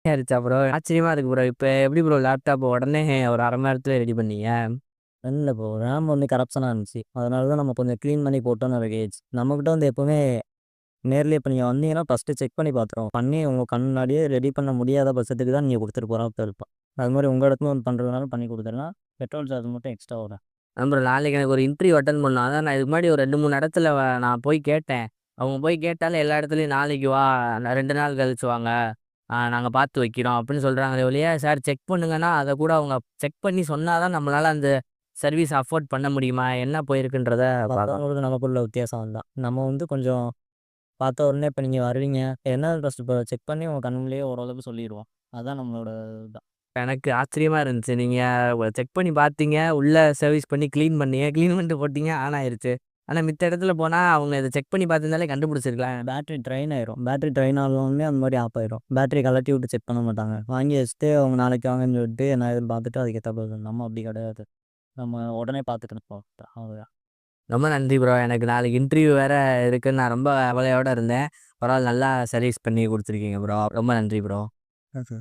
ஆயிருச்சா ப்ரோ? ஆச்சரியமா இருக்கு ப்ரோ. இப்ப எப்படி ப்ரோ லேப்டாப் உடனே ஒரு 1/2 மணி நேரத்துல ரெடி பண்ணீங்க? இல்ல ப்ரோ. ரேம் வந்து கரப்ஷனா இருந்துச்சு. அதனால தான் நம்ம கொஞ்சம் கிளீன் பண்ணி போட்டோம்னு இறக்கியாச்சு. நம்மகிட்ட வந்து எப்பவுமே நேர்லயே இப்ப நீங்க வந்தீங்கன்னா, ஃபர்ஸ்ட்டு செக் பண்ணி பார்த்துருவோம். பண்ணி உங்க கண் முன்னாடியே ரெடி பண்ண முடியாத பட்சத்துக்கு தான் நீங்க குடுத்துட்டு போறப்ப இருப்போம். அது மாரி உங்க இடத்துல வந்து பண்றதுனால பண்ணி குடுத்துடலாம். பெட்ரோல் சார்ஜ் மட்டும் எக்ஸ்ட்ரா வரும். அதான் ப்ரோ நாளைக்கு எனக்கு ஒரு இன்டர்வியூ அட்டெண்ட் பண்ணணும். அதான் நான் இதுக்கு முன்னாடி ஒரு 2, 3 இடத்துல நான் போய் கேட்டேன். அவங்க போய் கேட்டாலும் எல்லா இடத்துலயும் நாளைக்கு வா, 2 நாள் கழிச்சு வாங்க. நாங்க பார்த்து வைக்கிறோம் அப்படின்னு சொல்றாங்களே ஒழிய, சார் செக் பண்ணுங்கன்னா, அத கூட அவங்க செக் பண்ணி சொன்னா தான் நம்மளால அந்த சர்வீஸ் அஃபோர்ட் பண்ண முடியுமா? என்ன போயிருக்குன்றத பார்க்கணும். மத்தவங்களுக்கு நமக்குள்ள வித்தியாசம் அதுதான். நம்ம வந்து கொஞ்சம் பார்த்த உடனே இப்ப நீங்க வருவீங்க. என்ன ஃபர்ஸ்ட்டு இப்ப செக் பண்ணி உங்க கண் முன்னாடியே ஓரளவுக்கு சொல்லிருவோம். அதான் நம்மளோட இதுதான். எனக்கு ஆச்சரியமா இருந்துச்சு. நீங்க செக் பண்ணி பார்த்தீங்க, உள்ள சர்வீஸ் பண்ணி கிளீன் பண்ணீங்க. கிளீன் பண்ணிட்டு போட்டீங்க, ஆன் ஆயிருச்சு. ஆனா மித்த இடத்துல போனா, அவங்க இத செக் பண்ணி பார்த்திருந்தாலே கண்டுபிடிச்சிருக்கலாம். பேட்டரி ட்ரைன் ஆயிரும். பேட்டரி ட்ரைன் ஆனோனே அந்த மாரி ஆஃப் ஆயிரும். பேட்டரிய கழட்டி விட்டு செக் பண்ண மாட்டாங்க. வாங்கி வச்சுட்டு அவங்க நாளைக்கு வாங்கன்னு சொல்லிட்டு என்ன ஏதுன்னு பார்த்துட்டு அதுக்கேத்தாப்புல நம்ம அப்படி கிடையாது. நம்ம உடனே பார்த்துட்டு இருப்போம். அவ்வளோதான். ரொம்ப நன்றி ப்ரோ. எனக்கு நாளைக்கு இன்டர்வியூ வேற இருக்குன்னு நான் ரொம்ப கவலையோட இருந்தேன். பரவால்ல நல்லா சர்வீஸ் பண்ணி குடுத்துருக்கீங்க ப்ரோ. ரொம்ப நன்றி ப்ரோ. ஓகே.